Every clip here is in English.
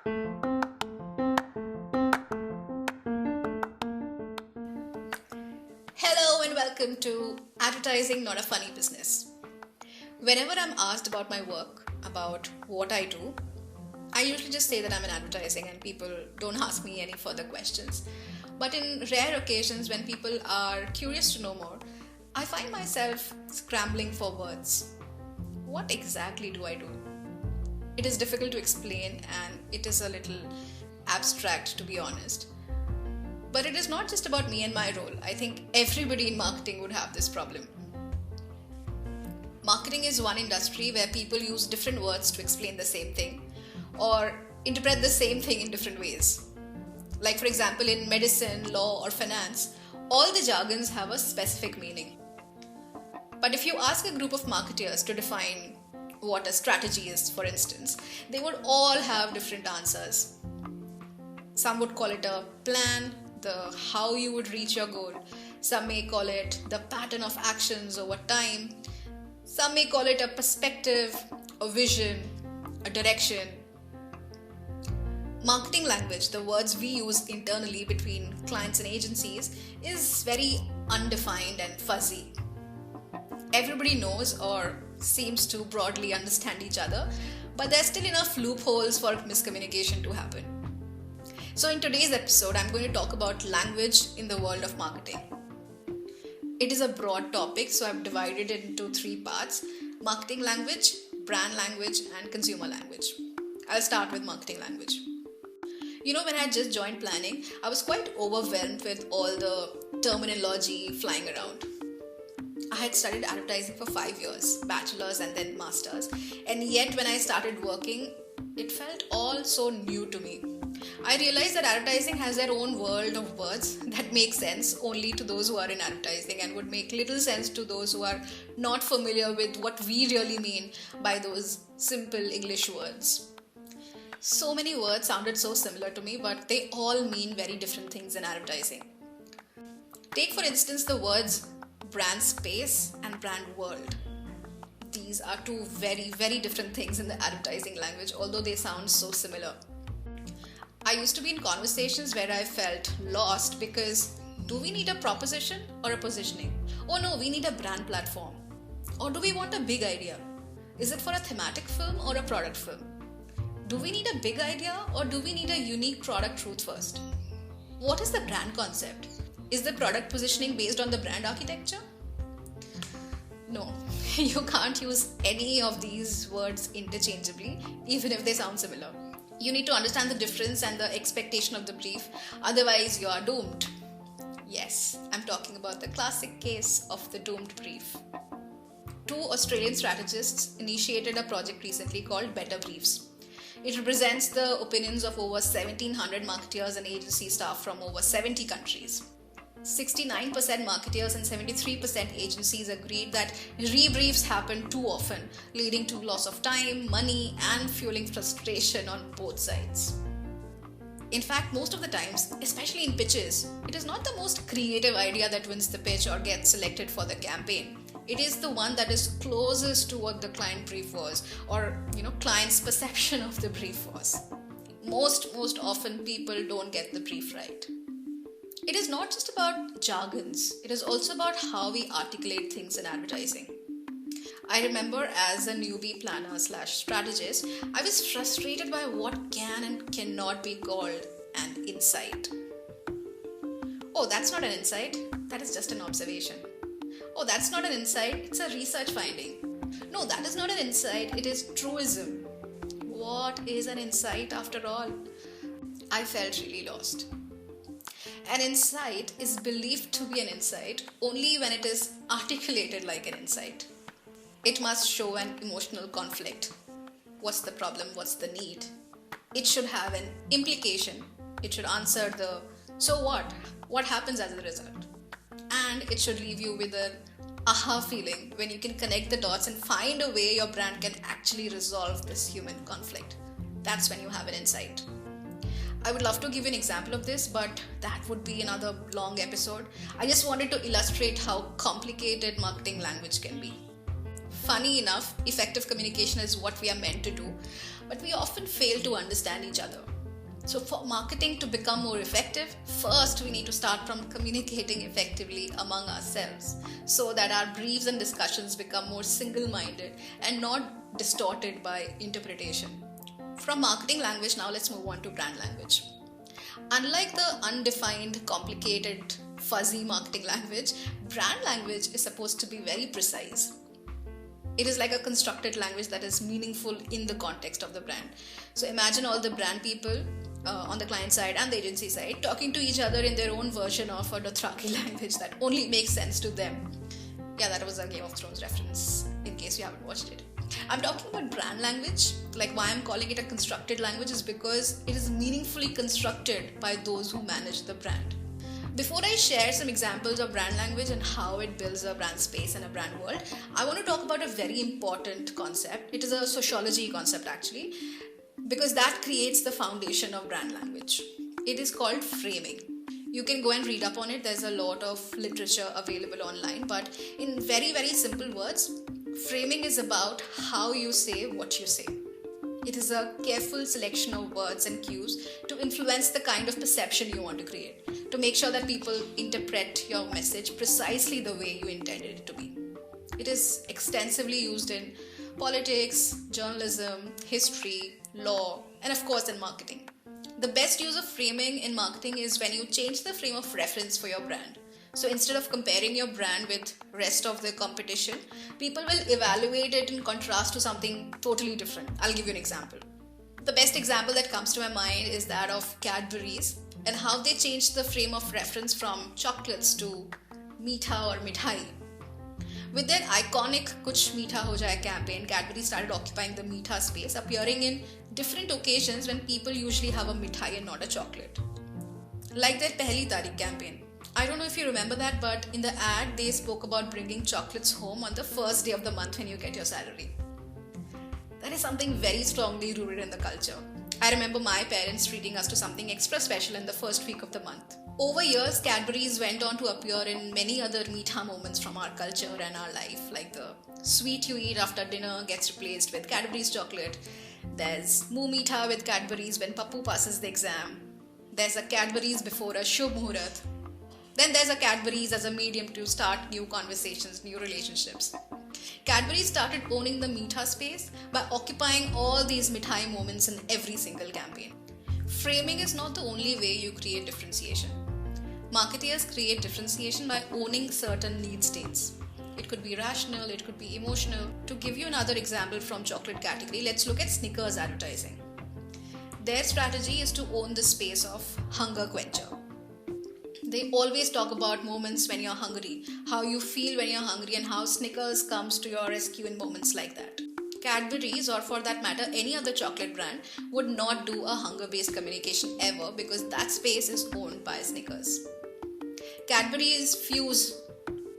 Hello and welcome to Advertising Not a Funny Business. Whenever I'm asked about my work, about what I do, I usually just say that I'm in advertising and people don't ask me any further questions. But in rare occasions when people are curious to know more, I find myself scrambling for words. What exactly do I do? It is difficult to explain and it is a little abstract, to be honest. But it is not just about me and my role. I think everybody in marketing would have this problem. Marketing is one industry where people use different words to explain the same thing or interpret the same thing in different ways. Like, for example, in medicine, law, or finance, all the jargons have a specific meaning. But if you ask a group of marketers to define what a strategy is, for instance, they would all have different answers. Some would call it a plan, the how you would reach your goal. Some may call it the pattern of actions over time. Some may call it a perspective, a vision, a direction. Marketing language, the words we use internally between clients and agencies, is very undefined and fuzzy. Everybody knows or seems to broadly understand each other, but there's still enough loopholes for miscommunication to happen. So in today's episode, I'm going to talk about language in the world of marketing. It is a broad topic, so I've divided it into three parts: marketing language, brand language, and consumer language. I'll start with marketing language. When I just joined planning, I was quite overwhelmed with all the terminology flying around. I had studied advertising for 5 years, bachelor's and then master's, and yet when I started working, it felt all so new to me. I realized that advertising has their own world of words that make sense only to those who are in advertising and would make little sense to those who are not familiar with what we really mean by those simple English words. So many words sounded so similar to me, but they all mean very different things in advertising. Take for instance the words brand space and brand world. These are two very, very different things in the advertising language, although they sound so similar. I used to be in conversations where I felt lost because do we need a proposition or a positioning? Oh no, we need a brand platform. Or do we want a big idea? Is it for a thematic film or a product film? Do we need a big idea or do we need a unique product truth first? What is the brand concept? Is the product positioning based on the brand architecture? No, you can't use any of these words interchangeably, even if they sound similar. You need to understand the difference and the expectation of the brief, otherwise you are doomed. Yes, I'm talking about the classic case of the doomed brief. Two Australian strategists initiated a project recently called Better Briefs. It represents the opinions of over 1,700 marketeers and agency staff from over 70 countries. 69% marketeers and 73% agencies agreed that rebriefs happen too often, leading to loss of time, money, and fueling frustration on both sides. In fact, most of the times, especially in pitches, it is not the most creative idea that wins the pitch or gets selected for the campaign. It is the one that is closest to what the client brief was, or client's perception of the brief was. Most often people don't get the brief right. It is not just about jargons, it is also about how we articulate things in advertising. I remember as a newbie planner/strategist, I was frustrated by what can and cannot be called an insight. Oh, that's not an insight, that is just an observation. Oh, that's not an insight, it's a research finding. No, that is not an insight, it is truism. What is an insight after all? I felt really lost. An insight is believed to be an insight only when it is articulated like an insight. It must show an emotional conflict. What's the problem? What's the need? It should have an implication. It should answer the so what? What happens as a result? And it should leave you with an aha feeling when you can connect the dots and find a way your brand can actually resolve this human conflict. That's when you have an insight. I would love to give you an example of this, but that would be another long episode. I just wanted to illustrate how complicated marketing language can be. Funny enough, effective communication is what we are meant to do, but we often fail to understand each other. So for marketing to become more effective, first we need to start from communicating effectively among ourselves so that our briefs and discussions become more single-minded and not distorted by interpretation. From marketing language, now let's move on to brand language. Unlike the undefined, complicated, fuzzy marketing language, brand language is supposed to be very precise. It is like a constructed language that is meaningful in the context of the brand. So imagine all the brand people on the client side and the agency side talking to each other in their own version of a Dothraki language that only makes sense to them. Yeah, that was a Game of Thrones reference in case you haven't watched it. I'm talking about brand language. Like, why I'm calling it a constructed language is because it is meaningfully constructed by those who manage the brand. Before I share some examples of brand language and how it builds a brand space and a brand world, I want to talk about a very important concept. It is a sociology concept actually, because that creates the foundation of brand language. It is called framing. You can go and read up on it. There's a lot of literature available online, but in very, very simple words, framing is about how you say what you say. It is a careful selection of words and cues to influence the kind of perception you want to create, to make sure that people interpret your message precisely the way you intended it to be. It is extensively used in politics, journalism, history, law, and of course in marketing. The best use of framing in marketing is when you change the frame of reference for your brand. So instead of comparing your brand with rest of the competition, people will evaluate it in contrast to something totally different. I'll give you an example. The best example that comes to my mind is that of Cadbury's and how they changed the frame of reference from chocolates to meetha or mithai. With their iconic Kuch Meetha Ho Jaye campaign, Cadbury started occupying the meetha space, appearing in different occasions when people usually have a mithai and not a chocolate. Like their Pehli Tarikh campaign. I don't know if you remember that, but in the ad, they spoke about bringing chocolates home on the first day of the month when you get your salary. That is something very strongly rooted in the culture. I remember my parents treating us to something extra special in the first week of the month. Over years, Cadbury's went on to appear in many other meetha moments from our culture and our life, like the sweet you eat after dinner gets replaced with Cadbury's chocolate. There's Muh Meetha with Cadbury's when Pappu passes the exam. There's a Cadbury's before a Shubh Muhurat. Then there's a Cadbury's as a medium to start new conversations, new relationships. Cadbury started owning the meetha space by occupying all these mithai moments in every single campaign. Framing is not the only way you create differentiation. Marketeers create differentiation by owning certain need states. It could be rational, it could be emotional. To give you another example from chocolate category, let's look at Snickers advertising. Their strategy is to own the space of hunger quencher. They always talk about moments when you're hungry, how you feel when you're hungry, and how Snickers comes to your rescue in moments like that. Cadbury's, or for that matter any other chocolate brand, would not do a hunger-based communication ever because that space is owned by Snickers. Cadbury's Fuse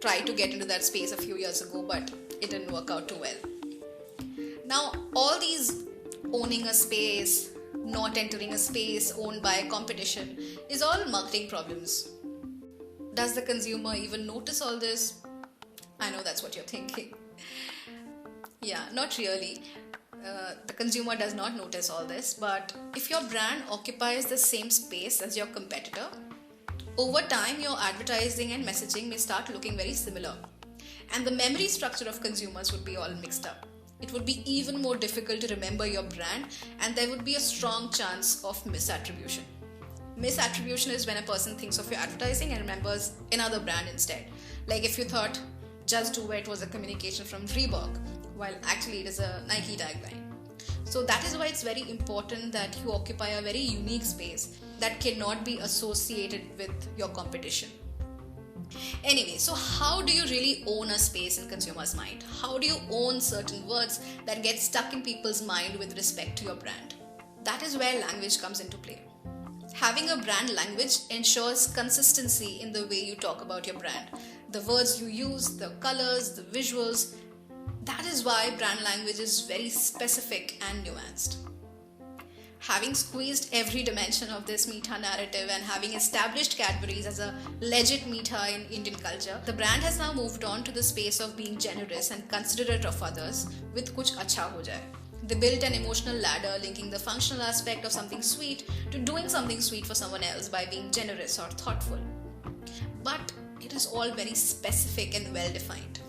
tried to get into that space a few years ago, but it didn't work out too well. Now, all these owning a space, not entering a space owned by a competition is all marketing problems. Does the consumer even notice all this? I know that's what you're thinking. Yeah, not really. The consumer does not notice all this, but if your brand occupies the same space as your competitor, over time your advertising and messaging may start looking very similar, and the memory structure of consumers would be all mixed up. It would be even more difficult to remember your brand, and there would be a strong chance of misattribution. Misattribution is when a person thinks of your advertising and remembers another brand instead. Like if you thought Just Do It was a communication from Reebok, while actually it is a Nike tagline. So that is why it's very important that you occupy a very unique space that cannot be associated with your competition. Anyway, so how do you really own a space in consumers' mind? How do you own certain words that get stuck in people's mind with respect to your brand? That is where language comes into play. Having a brand language ensures consistency in the way you talk about your brand. The words you use, the colors, the visuals. That is why brand language is very specific and nuanced. Having squeezed every dimension of this meetha narrative and having established Cadbury's as a legit meetha in Indian culture, the brand has now moved on to the space of being generous and considerate of others with Kuch Acha Ho Jaye. They built an emotional ladder linking the functional aspect of something sweet to doing something sweet for someone else by being generous or thoughtful. But it is all very specific and well defined.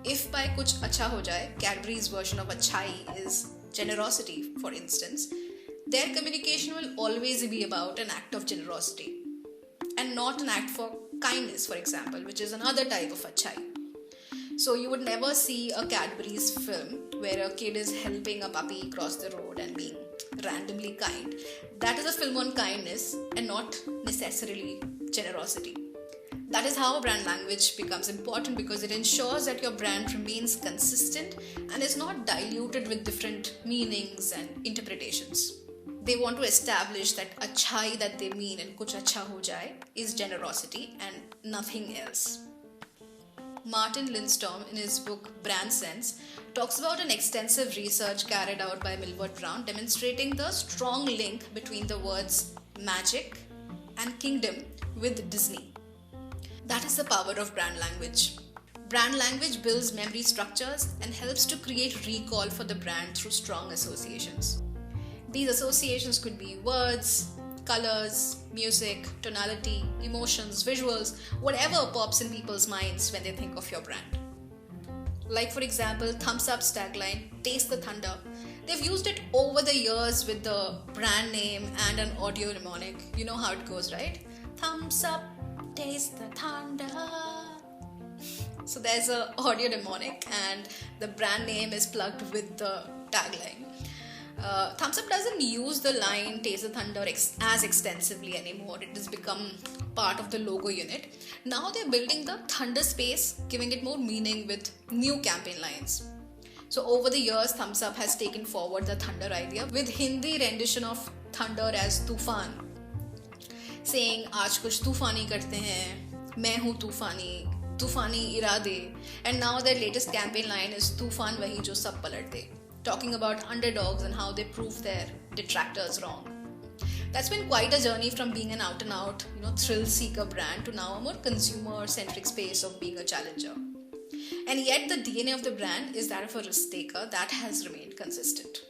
If by kuch acha ho jaye, Cadbury's version of achai is generosity, for instance, their communication will always be about an act of generosity and not an act for kindness, for example, which is another type of achai. So you would never see a Cadbury's film where a kid is helping a puppy cross the road and being randomly kind. That is a film on kindness and not necessarily generosity. That is how brand language becomes important, because it ensures that your brand remains consistent and is not diluted with different meanings and interpretations. They want to establish that achai that they mean in kuch acha ho jaye is generosity and nothing else. Martin Lindstrom, in his book Brand Sense, talks about an extensive research carried out by Millward Brown demonstrating the strong link between the words magic and kingdom with Disney. That is the power of brand language. Brand language builds memory structures and helps to create recall for the brand through strong associations. These associations could be words, colors, music, tonality, emotions, visuals, whatever pops in people's minds when they think of your brand. Like for example, Thumbs Up's tagline, Taste the Thunder. They've used it over the years with the brand name and an audio mnemonic. You know how it goes, right? Thumbs up, taste the thunder. So there's an audio mnemonic and the brand name is plugged with the tagline. Thumbs Up doesn't use the line Taste the Thunder as extensively anymore. It has become part of the logo unit. Now they're building the thunder space, giving it more meaning with new campaign lines. So over the years, Thumbs Up has taken forward the thunder idea with Hindi rendition of thunder as Tufan, saying आज कुछ तूफानी करते हैं, मैं हूँ तूफानी, तूफानी इरादे, and now their latest campaign line is तूफान वही जो सब पलट दे, talking about underdogs and how they prove their detractors wrong. That's been quite a journey from being an out-and-out, thrill-seeker brand to now a more consumer-centric space of being a challenger. And yet the DNA of the brand is that of a risk-taker that has remained consistent.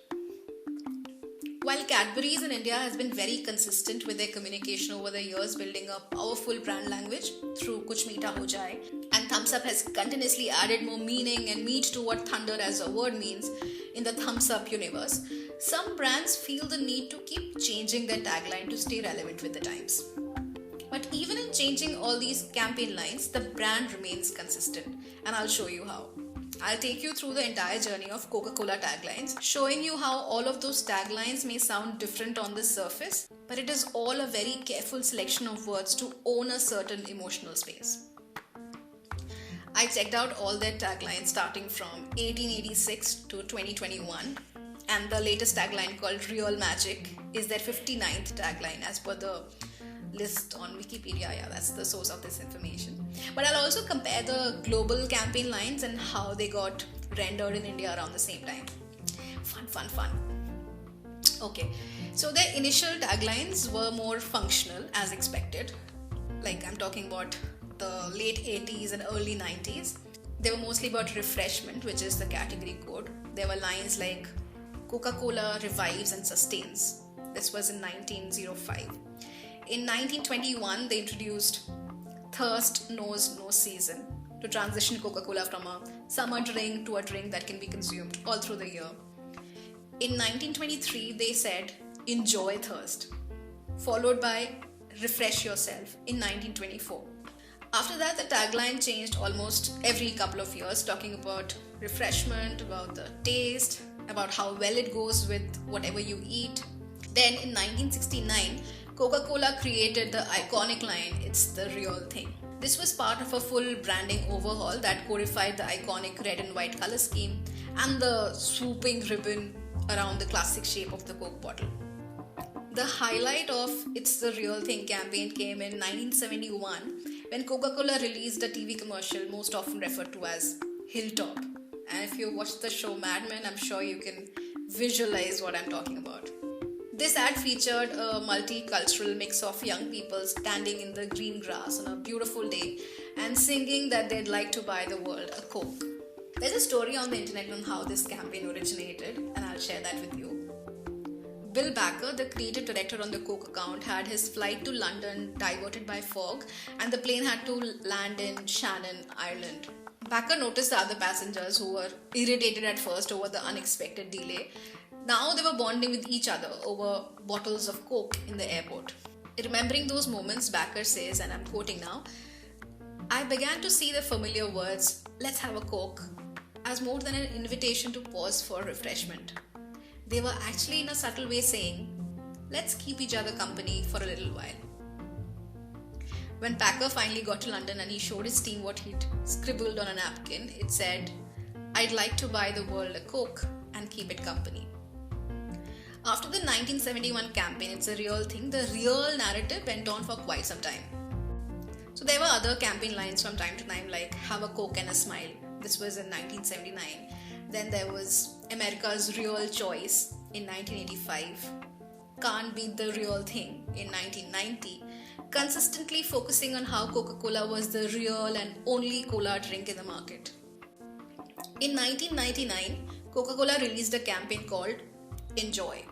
While Cadbury's in India has been very consistent with their communication over the years, building a powerful brand language through Kuch Meeta Ho Jaye, and Thumbs Up has continuously added more meaning and meat to what thunder as a word means in the Thumbs Up universe, some brands feel the need to keep changing their tagline to stay relevant with the times. But even in changing all these campaign lines, the brand remains consistent, and I'll show you how. I'll take you through the entire journey of Coca-Cola taglines, showing you how all of those taglines may sound different on the surface, but it is all a very careful selection of words to own a certain emotional space. I checked out all their taglines starting from 1886 to 2021, and the latest tagline called Real Magic is their 59th tagline as per the list on Wikipedia. Yeah, that's the source of this information. But I'll also compare the global campaign lines and how they got rendered in India around the same time. Fun. Okay, so their initial taglines were more functional as expected. Like I'm talking about the late 80s and early 90s. They were mostly about refreshment, which is the category code. There were lines like Coca-Cola revives and sustains. This was in 1905. In 1921, they introduced Thirst Knows No Season to transition Coca-Cola from a summer drink to a drink that can be consumed all through the year. In 1923, they said, Enjoy thirst, followed by Refresh yourself in 1924. After that, the tagline changed almost every couple of years, talking about refreshment, about the taste, about how well it goes with whatever you eat. Then in 1969, Coca-Cola created the iconic line, It's the Real Thing. This was part of a full branding overhaul that codified the iconic red and white color scheme and the swooping ribbon around the classic shape of the Coke bottle. The highlight of It's the Real Thing campaign came in 1971 when Coca-Cola released a TV commercial most often referred to as Hilltop. And if you watch the show Mad Men, I'm sure you can visualize what I'm talking about. This ad featured a multicultural mix of young people standing in the green grass on a beautiful day and singing that they'd like to buy the world a Coke. There's a story on the internet on how this campaign originated, and I'll share that with you. Bill Baker, the creative director on the Coke account, had his flight to London diverted by fog, and the plane had to land in Shannon, Ireland. Baker noticed the other passengers who were irritated at first over the unexpected delay. Now they were bonding with each other over bottles of Coke in the airport. Remembering those moments, Baker says, and I'm quoting now, "I began to see the familiar words, 'let's have a Coke,' as more than an invitation to pause for refreshment. They were actually in a subtle way saying, 'let's keep each other company for a little while.'" When Packer finally got to London and he showed his team what he'd scribbled on a napkin, it said, "I'd like to buy the world a Coke and keep it company." After the 1971 campaign, It's a Real Thing, the real narrative went on for quite some time. So there were other campaign lines from time to time like "have a Coke and a smile." This was in 1979. Then there was America's Real Choice in 1985. Can't Beat the Real Thing in 1990. Consistently focusing on how Coca-Cola was the real and only cola drink in the market. In 1999, Coca-Cola released a campaign called Enjoy.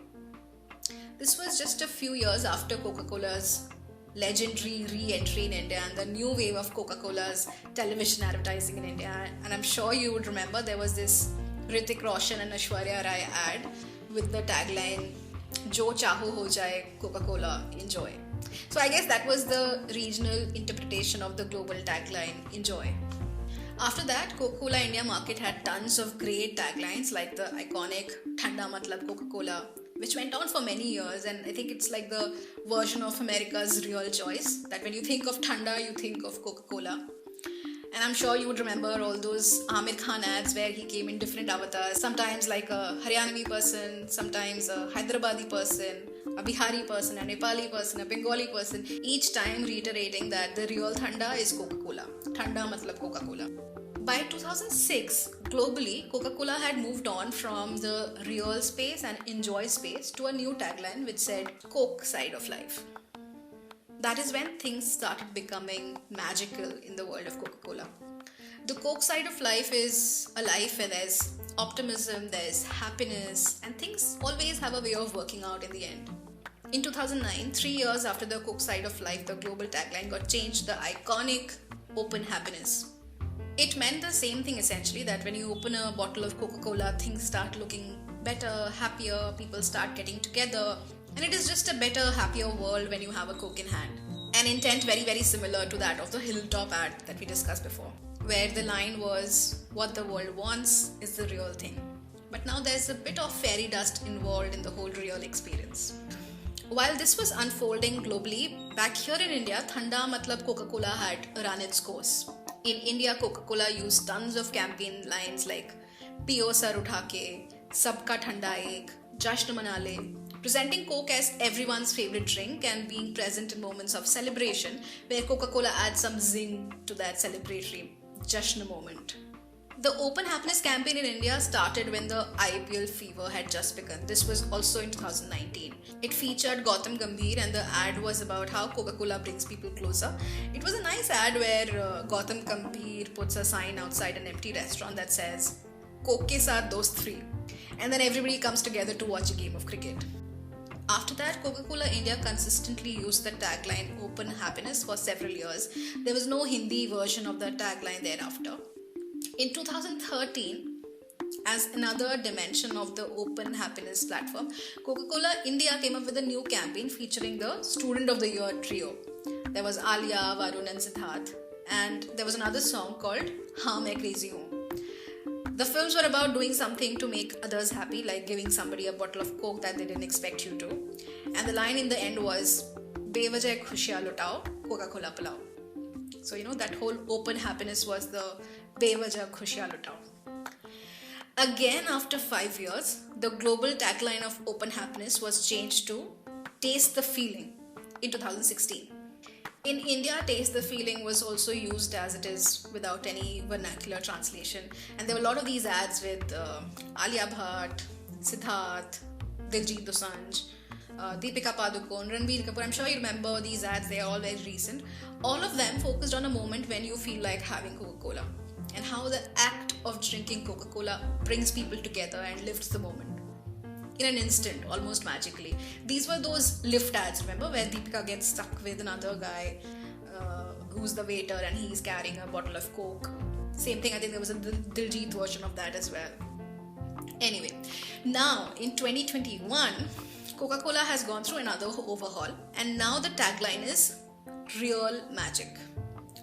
This was just a few years after Coca-Cola's legendary re-entry in India and the new wave of Coca-Cola's television advertising in India. And I'm sure you would remember there was this Hrithik Roshan and Aishwarya Rai ad with the tagline, "Jo chaho ho jaye, Coca-Cola, enjoy." So I guess that was the regional interpretation of the global tagline, "Enjoy." After that, Coca-Cola India market had tons of great taglines like the iconic "Thanda Matlab Coca-Cola," which went on for many years, and I think it's like the version of America's Real Choice, that when you think of Thanda, you think of Coca-Cola. And I'm sure you would remember all those Amir Khan ads where he came in different avatars, sometimes like a Haryanavi person, sometimes a Hyderabadi person, a Bihari person, a Nepali person, a Bengali person, each time reiterating that the real Thanda is Coca-Cola. Thanda matlab Coca-Cola. By 2006, globally, Coca-Cola had moved on from the real space and enjoy space to a new tagline which said Coke side of life. That is when things started becoming magical in the world of Coca-Cola. The Coke side of life is a life where there's optimism, there's happiness, and things always have a way of working out in the end. In 2009, 3 years after the Coke side of life, the global tagline got changed to the iconic Open Happiness. It meant the same thing essentially, that when you open a bottle of Coca-Cola, things start looking better, happier, people start getting together, and it is just a better, happier world when you have a Coke in hand. An intent very, very similar to that of the Hilltop ad that we discussed before, where the line was, "What the world wants is the real thing." But now there's a bit of fairy dust involved in the whole real experience. While this was unfolding globally, back here in India, Thanda Matlab Coca-Cola had run its course. In India, Coca-Cola used tons of campaign lines like "Piyo sar utha ke," "Sabka thanda ek," "Jashan mana le," presenting Coke as everyone's favorite drink and being present in moments of celebration where Coca-Cola adds some zing to that celebratory Jashan moment. The Open Happiness campaign in India started when the IPL fever had just begun. This was also in 2019. It featured Gautam Gambhir and the ad was about how Coca-Cola brings people closer. It was a nice ad where Gautam Gambhir puts a sign outside an empty restaurant that says, "Coke ke saath dost free." And then everybody comes together to watch a game of cricket. After that, Coca-Cola India consistently used the tagline Open Happiness for several years. There was no Hindi version of the tagline thereafter. In 2013, as another dimension of the Open Happiness platform, Coca-Cola India came up with a new campaign featuring the Student of the Year trio. There was Alia, Varun and Siddharth, and there was another song called "Haan Main Crazy Hoon." The films were about doing something to make others happy, like giving somebody a bottle of Coke that they didn't expect you to. And the line in the end was, "Bevajah khushiyan lutao, Coca-Cola pilao." So, that whole Open Happiness was the "Bevajah khushiyan lutao." Again, after 5 years, the global tagline of Open Happiness was changed to "Taste the Feeling" in 2016. In India, "Taste the Feeling" was also used as it is without any vernacular translation. And there were a lot of these ads with Alia Bhatt, Siddharth, Diljit Dosanjh, Deepika Padukone, Ranbir Kapoor. I'm sure you remember these ads, they are all very recent. All of them focused on a moment when you feel like having Coca-Cola and how the act of drinking Coca-Cola brings people together and lifts the moment. In an instant, almost magically. These were those lift ads, remember, where Deepika gets stuck with another guy who's the waiter and he's carrying a bottle of Coke. Same thing, I think there was a Diljit version of that as well. Anyway, now in 2021, Coca-Cola has gone through another overhaul, and now the tagline is Real Magic.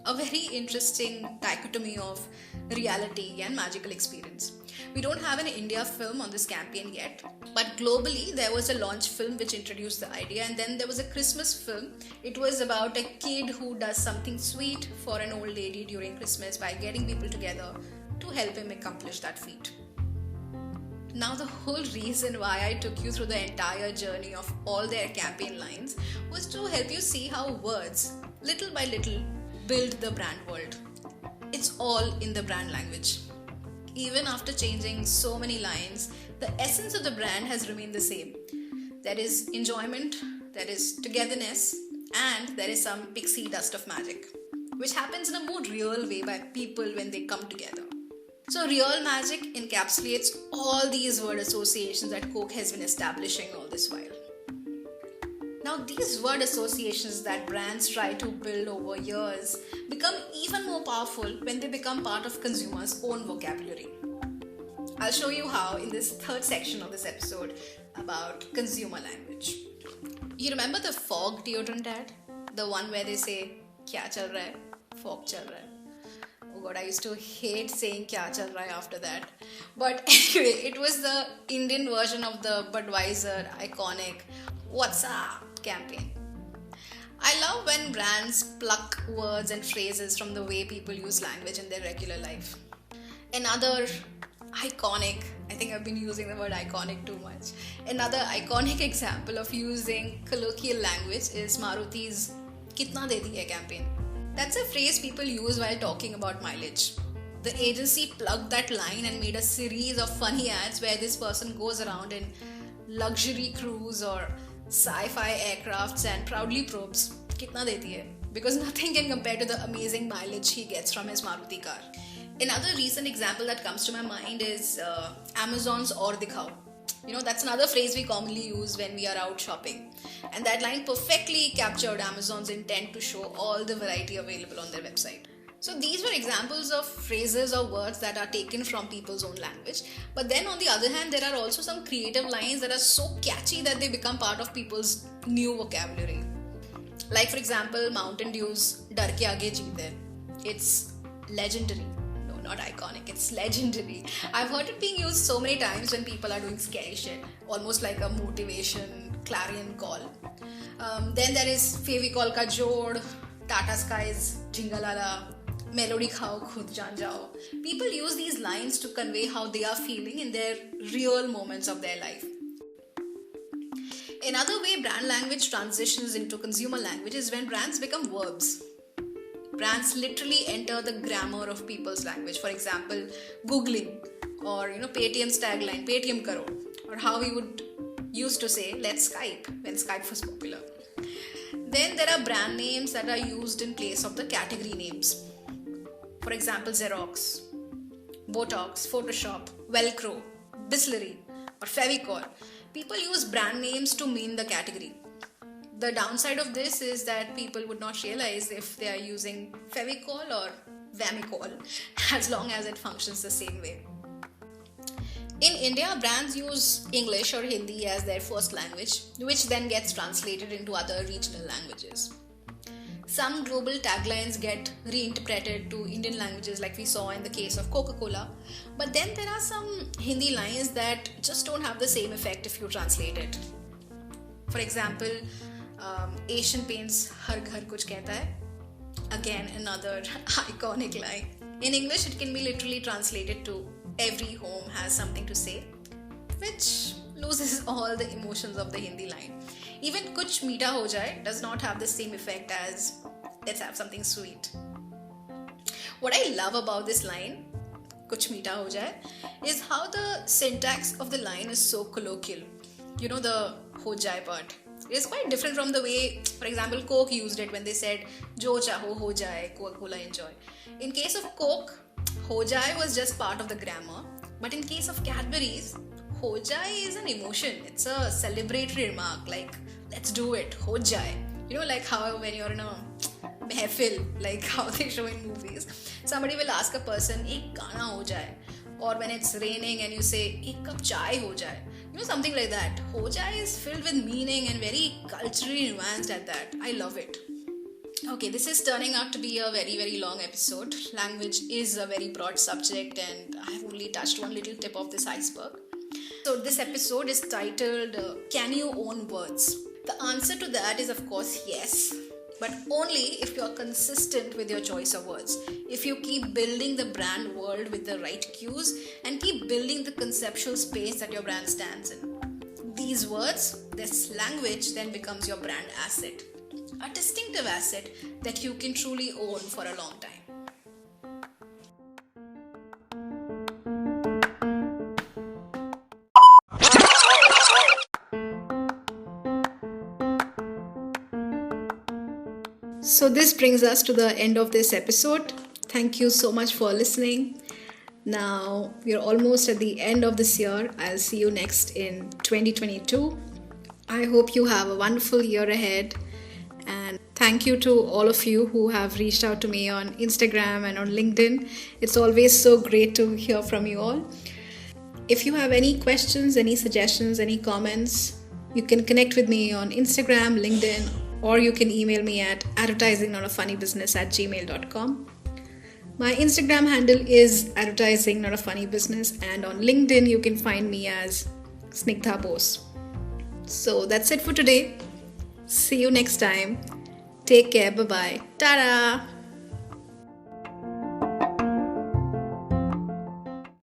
A very interesting dichotomy of reality and magical experience. We don't have an India film on this campaign yet, but globally there was a launch film which introduced the idea, and then there was a Christmas film. It was about a kid who does something sweet for an old lady during Christmas by getting people together to help him accomplish that feat. Now, the whole reason why I took you through the entire journey of all their campaign lines was to help you see how words, little by little, build the brand world. It's all in the brand language. Even after changing so many lines, the essence of the brand has remained the same. There is enjoyment, there is togetherness, and there is some pixie dust of magic, which happens in a more real way by people when they come together. So real magic encapsulates all these word associations that Coke has been establishing all this while. Now, these word associations that brands try to build over years become even more powerful when they become part of consumers' own vocabulary. I'll show you how in this third section of this episode about consumer language. You remember the fog deodorant ad? The one where they say, "Kya chal raha hai? Fog chal raha hai." Oh god, I used to hate saying "Kya chal raha hai" after that. But anyway, it was the Indian version of the Budweiser iconic "What's up?" campaign. I love when brands pluck words and phrases from the way people use language in their regular life. Another iconic, I think I've been using the word iconic too much. Another iconic example of using colloquial language is Maruti's "Kitna de diye" campaign. That's a phrase people use while talking about mileage. The agency plugged that line and made a series of funny ads where this person goes around in luxury cruise or sci-fi aircrafts and proudly probes "Kitna deti hai?" because nothing can compare to the amazing mileage he gets from his Maruti car. Another recent example that comes to my mind is Amazon's "Aur dikhao." That's another phrase we commonly use when we are out shopping. And that line perfectly captured Amazon's intent to show all the variety available on their website. So these were examples of phrases or words that are taken from people's own language. But then on the other hand, there are also some creative lines that are so catchy that they become part of people's new vocabulary. Like for example, Mountain Dew's "Dar ke aage jeet hai." It's legendary. No, not iconic, it's legendary. I've heard it being used so many times when people are doing scary shit. Almost like a motivation clarion call. Then there is Fevicol Ka Jod, Tata Sky's "Jingalala," "Melody khao khud jaan jao." People use these lines to convey how they are feeling in their real moments of their life. Another way brand language transitions into consumer language is when brands become verbs. Brands literally enter the grammar of people's language. For example, Googling, or Paytm's tagline, "Paytm karo," or how we would used to say "Let's Skype" when Skype was popular. Then there are brand names that are used in place of the category names. For example, Xerox, Botox, Photoshop, Velcro, Bisleri, or Fevicol. People use brand names to mean the category. The downside of this is that people would not realize if they are using Fevicol or Vamicol, as long as it functions the same way. In India, brands use English or Hindi as their first language, which then gets translated into other regional languages. Some global taglines get reinterpreted to Indian languages like we saw in the case of Coca-Cola. But then there are some Hindi lines that just don't have the same effect if you translate it. For example, Asian Paints "Har Ghar Kuch Kehta Hai." Again, another iconic line. In English, it can be literally translated to "Every home has something to say," which loses all the emotions of the Hindi line. Even "Kuch Meetha Ho Jaye" does not have the same effect as "Let's have something sweet." What I love about this line, "Kuch Meetha Ho Jaye," is how the syntax of the line is so colloquial. The "ho jaye" part. It is quite different from the way, for example, Coke used it when they said "Jo chaho ho jaye, Coca-Cola enjoy." In case of Coke, ho jai was just part of the grammar. But in case of Cadbury's, ho jai is an emotion. It's a celebratory remark like, let's do it, ho jai. You know, like how when you're in a mehfil, like how they show in movies, somebody will ask a person, ek gana ho jai. Or when it's raining and you say, ek cup chai ho jai. You know, something like that. Ho jai is filled with meaning and very culturally nuanced at that. I love it. Okay, this is turning out to be a very, very long episode. Language is a very broad subject and I've only touched one little tip of this iceberg. So this episode is titled, Can You Own Words? The answer to that is of course yes, but only if you're consistent with your choice of words. If you keep building the brand world with the right cues and keep building the conceptual space that your brand stands in. These words, this language then becomes your brand asset. A distinctive asset that you can truly own for a long time. So this brings us to the end of this episode. Thank you so much for listening. Now we're almost at the end of this year. I'll see you next in 2022. I hope you have a wonderful year ahead. And thank you to all of you who have reached out to me on Instagram and on LinkedIn. It's always so great to hear from you all. If you have any questions, any suggestions, any comments, you can connect with me on Instagram, LinkedIn, or you can email me at advertisingnotafunnybusiness@gmail.com. My Instagram handle is advertisingnotafunnybusiness, and on LinkedIn you can find me as Snigdha Bose. So that's it for today. See you next time. Take care. Bye-bye. Ta-da!